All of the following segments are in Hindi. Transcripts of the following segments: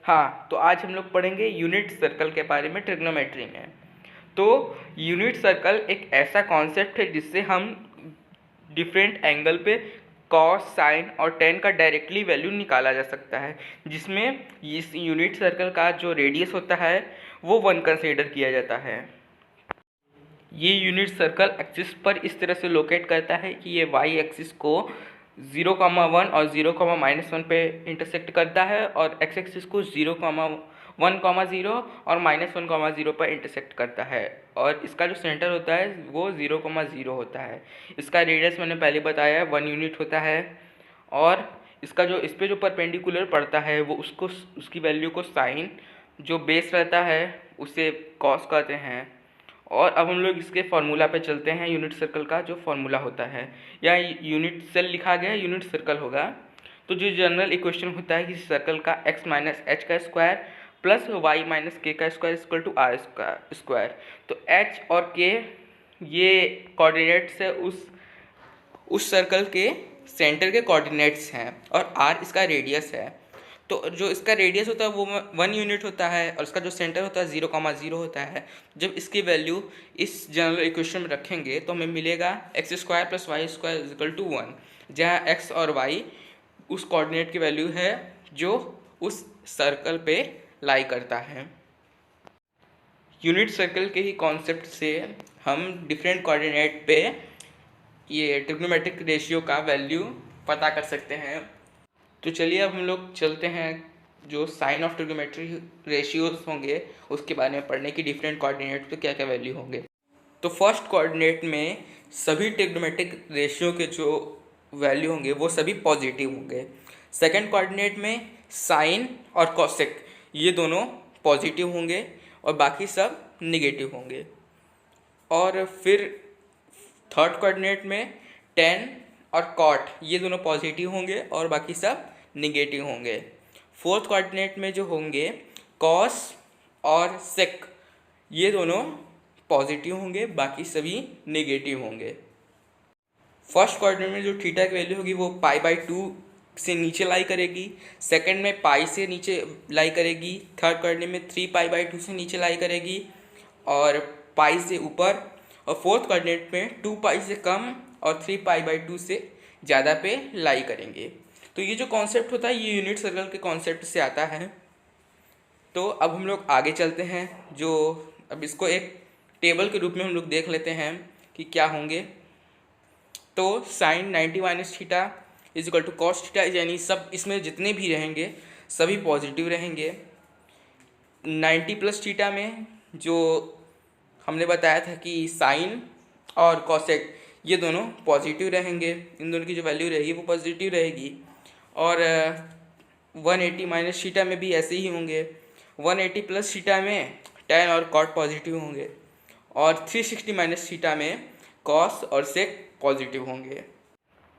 हाँ, तो आज हम लोग पढ़ेंगे यूनिट सर्कल के बारे में ट्रिग्नोमेट्री में। तो यूनिट सर्कल एक ऐसा कॉन्सेप्ट है जिससे हम डिफरेंट एंगल पे कॉस, साइन और टेन का डायरेक्टली वैल्यू निकाला जा सकता है, जिसमें इस यूनिट सर्कल का जो रेडियस होता है वो 1 कंसीडर किया जाता है। ये यूनिट सर्कल एक्सिस पर इस तरह से लोकेट करता है कि ये वाई एक्सिस को 0,1 और 0,-1 पे इंटरसेक्ट करता है और एक्स एक्सिस को 0,1,0 और -1,0 पर इंटरसेक्ट करता है, और इसका जो सेंटर होता है वो 0,0 होता है। इसका रेडियस मैंने पहले बताया 1 यूनिट होता है, और इसका जो इस पे जो परपेंडिकुलर पड़ता है वो उसकी वैल्यू को साइन, जो बेस रहता है उसे कॉस कहते हैं। और अब हम लोग इसके फार्मूला पे चलते हैं। यूनिट सर्कल का जो फार्मूला होता है, या यूनिट सेल लिखा गया यूनिट सर्कल होगा। तो जो जनरल इक्वेशन होता है किसी सर्कल का x माइनस एच का square plus Y minus K का square equal to R square. तो h और k ये कोऑर्डिनेट्स है उस सर्कल के सेंटर के कोऑर्डिनेट्स हैं, और r इसका रेडियस है। तो जो इसका रेडियस होता है वो 1 यूनिट होता है, और इसका जो सेंटर होता है 0,0 होता है। जब इसकी वैल्यू इस जनरल इक्वेशन में रखेंगे तो हमें मिलेगा X square plus Y square equal to 1, जहाँ एक्स और वाई उस कोऑर्डिनेट की वैल्यू है जो उस सर्कल पे लाई करता है। यूनिट सर्कल के ही कॉन्सेप्ट से हम डिफरेंट कोऑर्डिनेट पे ये ट्रिग्नोमेट्रिक रेशियो का वैल्यू पता कर सकते हैं। तो चलिए अब हम लोग चलते हैं जो साइन ऑफ ट्रिग्नोमेट्री रेशियोज होंगे उसके बारे में पढ़ने की, डिफरेंट कोऑर्डिनेट पे क्या क्या वैल्यू होंगे। तो फर्स्ट कोऑर्डिनेट में सभी ट्रिग्नोमेट्रिक रेशियो के जो वैल्यू होंगे वो सभी पॉजिटिव होंगे। सेकंड कोऑर्डिनेट में साइन और कॉसेक ये दोनों पॉजिटिव होंगे और बाकी सब निगेटिव होंगे। और फिर थर्ड कोऑर्डिनेट में टेन और कॉट ये दोनों पॉजिटिव होंगे और बाकी सब निगेटिव होंगे। फोर्थ कोऑर्डिनेट में जो होंगे कॉस और सेक ये दोनों पॉजिटिव होंगे, बाकी सभी निगेटिव होंगे। फर्स्ट कोऑर्डिनेट में जो थीटा की वैल्यू होगी वो π/2 से नीचे लाई करेगी, सेकंड में पाई से नीचे लाई करेगी, थर्ड कोऑर्डिनेट में 3π/2 से नीचे लाई करेगी और पाई से ऊपर, और फोर्थ कोऑर्डिनेट में 2π से कम और 3π/2 से ज़्यादा पे लाई करेंगे। तो ये जो कॉन्सेप्ट होता है ये यूनिट सर्कल के कॉन्सेप्ट से आता है। तो अब हम लोग आगे चलते हैं, जो अब इसको एक टेबल के रूप में हम लोग देख लेते हैं कि क्या होंगे। तो sine 90 minus theta is equal to cos theta, यानी सब इसमें जितने भी रहेंगे सभी पॉजिटिव रहेंगे। 90 प्लस थीटा में जो हमने बताया था कि साइन और कॉसेक ये दोनों पॉजिटिव रहेंगे, इन दोनों की जो वैल्यू रहेगी वो पॉजिटिव रहेगी। और 180 माइनस थीटा में भी ऐसे ही होंगे। 180 प्लस थीटा में टेन और कॉट पॉजिटिव होंगे, और 360 माइनस थीटा में कॉस और सेक पॉजिटिव होंगे।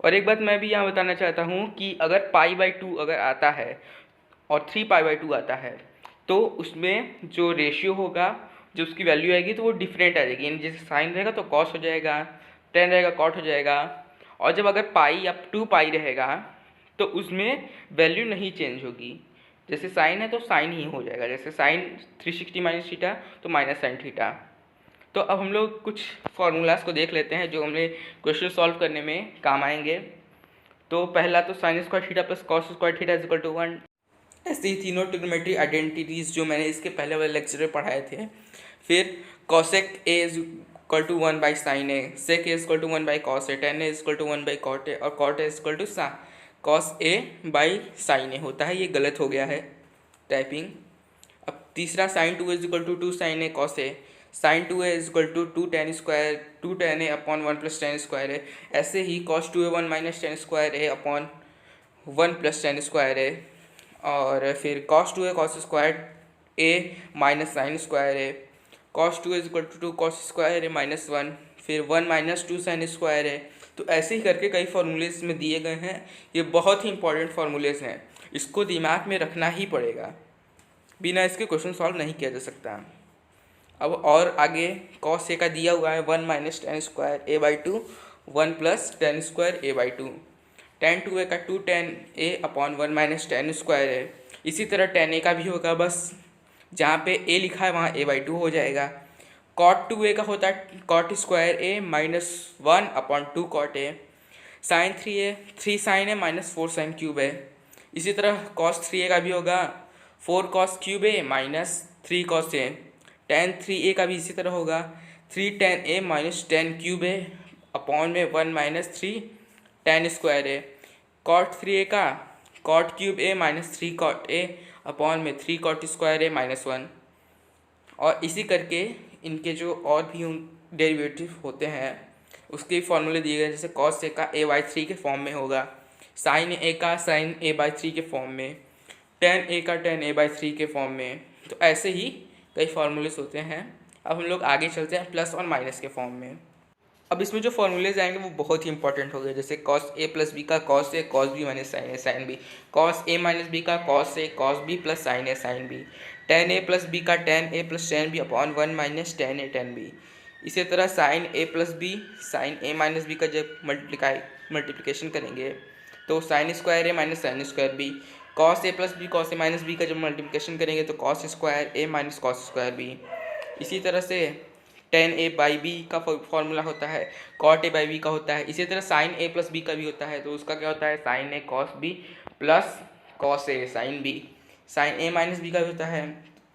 और एक बात मैं भी यहाँ बताना चाहता हूँ कि अगर π/2 अगर आता है और 3π/2 आता है तो उसमें जो रेशियो होगा, जो उसकी वैल्यू आएगी तो वो डिफरेंट आ जाएगी। यानी जैसे साइन रहेगा तो कॉस हो जाएगा, टेन रहेगा कॉट हो जाएगा, और जब अगर पाई या 2π रहेगा तो उसमें वैल्यू नहीं चेंज होगी। जैसे साइन है तो साइन ही हो जाएगा, जैसे साइन 360 माइनस थीटा तो माइनस साइन थीटा। तो अब हम लोग कुछ फार्मूलाज को देख लेते हैं जो हमें क्वेश्चन सॉल्व करने में काम आएंगे। तो पहला तो sine square theta plus cos square theta is equal to 1। ऐसे ही तीनों ट्रिग्नोमेट्री आइडेंटिटीज़ जो मैंने इसके पहले वाले लेक्चर में पढ़ाए थे। फिर cosec A is equal to 1 by sine A, sec A is equal to 1 by cos A, tan A is equal to 1 by cot A, और cot A is equal to cos A by sine A होता है। ये गलत हो गया है टाइपिंग। अब तीसरा sine 2 is equal to 2 sine A cos A, sine 2 ए is equal to 2 tan square 2 tan A upon 1 plus tan square A. ऐसे ही cos 2a 1 minus tan square A upon 1 plus tan square A, और फिर cos 2a cos square A minus sine square A, cos 2 is equal to 2 cos square A minus 1, फिर 1 माइनस 2 साइन स्क्वायर ए। तो ऐसे ही करके कई फार्मूलेज में दिए गए हैं। ये बहुत ही इंपॉर्टेंट फार्मूलेज हैं, इसको दिमाग में रखना ही पड़ेगा, बिना इसके क्वेश्चन सॉल्व नहीं किया जा सकता। अब और आगे कॉस ए का दिया हुआ है 1 minus tan square A by 2, 1 plus tan square A by 2, ten 2a का 2 tan A upon 1 minus tan square है, इसी तरह tan a का भी होगा, बस जहाँ पे a लिखा है वहाँ a/2 हो जाएगा। cot 2a का होता है cot square a -1/2 cot a। sin 3a 3 sin a -4 sin cube a। इसी तरह cos 3a का भी होगा 4 cos cube a -3 cos a। tan 3a का भी इसी तरह होगा 3 tan a -10 cube a upon में 1 - 3 tan square a। cot 3a का cot cube a -3 cot a upon में 3 cot स्क्वायर a -1। और इसी करके इनके जो और भी डेरिवेटिव होते हैं उसके फॉर्मूले दिए गए, जैसे cos a का a/3 के फॉर्म में होगा, sin a का sin a/3 के फॉर्म में, tan a का tan a/3 के फॉर्म में। तो ऐसे ही कई फार्मूलेस होते हैं। अब हम लोग आगे चलते हैं प्लस और माइनस के फॉर्म में। अब इसमें जो फॉर्मूलेज आएंगे वो बहुत ही इंपॉर्टेंट हो गए, जैसे cos a + b का cos a cos b - sin a sin b, cos a - b का cos a cos b + sin a sin b, tan a + b का tan a + tan b upon 1 - tan a tan b। इसी तरह sin a + b sin a - b का जब मल्टीप्लिकेशन करेंगे तो sin square a sin square b, cos a + b cos a - b का जब मल्टीप्लिकेशन करेंगे तो cos square a cos square b। इसी तरह से tan a/b का फॉर्मूला होता है, cot a/b का होता है। इसी तरह sin a + b का भी होता है, तो उसका क्या होता है sin a cos b plus cos a sin b। sin a - b का भी होता है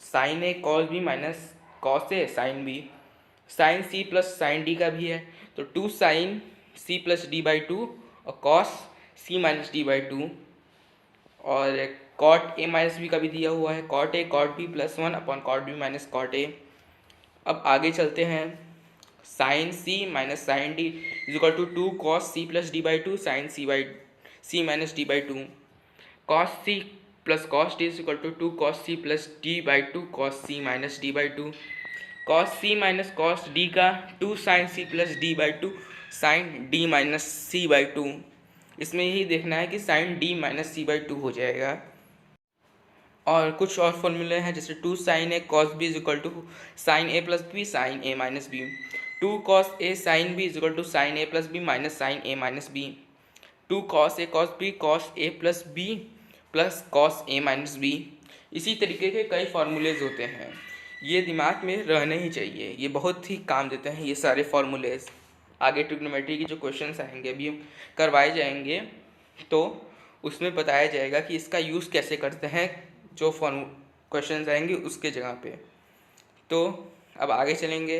sin a cos b cos a sin b। sin c + sin d का भी है, तो 2 sin c + d/2 और cos c - d/2। और cot a - b का भी दिया हुआ है, cot a cot b + 1 upon cot b - cot a। अब आगे चलते हैं, sin c - sin d = 2 cos c + d/2 sin c - d/2, cos c + cos d = 2 cos c + d/2 cos c - d/2, cos c - cos d का 2 sin c + d/2 sin d - c/2। इसमें यही देखना है कि sin d - c/2 हो जाएगा। और कुछ और फॉर्मूले हैं, जैसे 2 sin a cos b = sin a + b sin a - b, 2 cos a sin b = sin a + b sin a - b, 2 cos a cos b cos a + b plus cos a - b। इसी तरीके के कई फार्मूलेज होते हैं, ये दिमाग में रहने ही चाहिए, ये बहुत ही काम देते हैं ये सारे फार्मूलेज। आगे ट्रिग्नोमेट्री के जो क्वेश्चंस आएंगे अभी करवाए जाएंगे तो उसमें बताया जाएगा कि इसका यूज़ कैसे करते हैं, जो क्वेश्चंस आएंगे उसके जगह पे। तो अब आगे चलेंगे,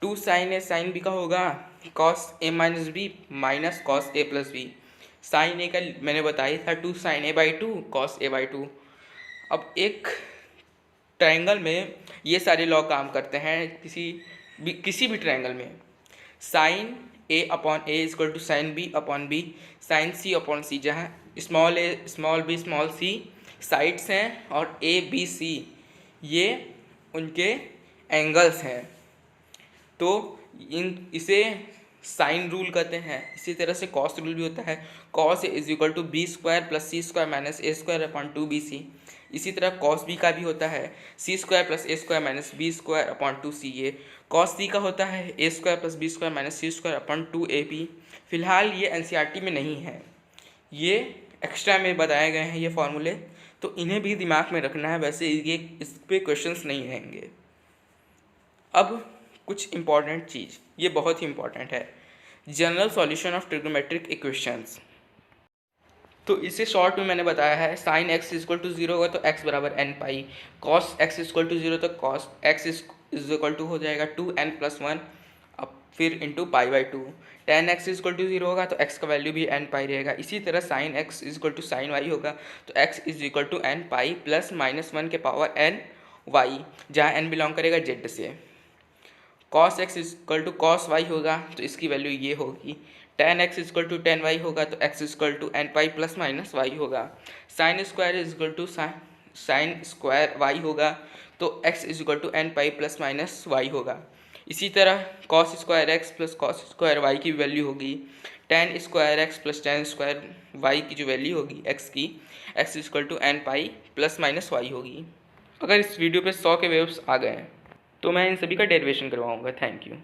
2 sin a sin b का होगा cos a - b minus cos a + b। sin a का मैंने बताया था 2 sin a/2 cos a/2। अब एक ट्रायंगल में ये सारे लॉ काम करते हैं, किसी भी ट्रायंगल में sin a upon a = sin b upon b sin c upon c, जहाँ small a small b small c sides हैं और a b c ये उनके एंगल्स हैं, तो इसे साइन रूल कहते हैं। इसी तरह से कॉस रूल भी होता है, cos a = b² + c² - a² upon 2bc। इसी तरह cos b का भी होता है c² + a² - b² upon 2ca। cos c का होता है a² + b² - c² upon 2ab। फिलहाल ये NCERT में नहीं है, ये एक्स्ट्रा में बताए गए हैं ये फार्मूले, तो इन्हें भी दिमाग में रखना है, वैसे ये इस पे क्वेश्चंस नहीं रहेंगे। अब कुछ इम्पॉर्टेंट चीज़, ये बहुत ही इम्पॉर्टेंट है, general solution of trigonometric equations. तो इसे शॉर्ट में मैंने बताया है, sin x = 0 होगा तो x = n पाई, cos x = 0 तो cos x = हो जाएगा 2n + 1 अब फिर इंटू π/2। tan x = 0 होगा तो x का वैल्यू भी n पाई रहेगा। इसी तरह sin x = sin y होगा तो x = n पाई प्लस -1 के पावर n y, जहाँ n बिलोंग करेगा z से। cos x = cos y होगा तो इसकी वैल्यू ये होगी। tan x = tan y होगा तो x = n pi plus minus y होगा। sin square sin square y होगा तो x = n pi plus minus y होगा। इसी तरह cos square x plus cos square y की वैल्यू होगी tan square x plus tan square y की जो वैल्यू होगी x की, x = n pi plus minus y होगी। अगर इस वीडियो पे 100 के वेव्स आ गए तो मैं इन सभी का डेरिवेशन करवाऊँगा। Thank you.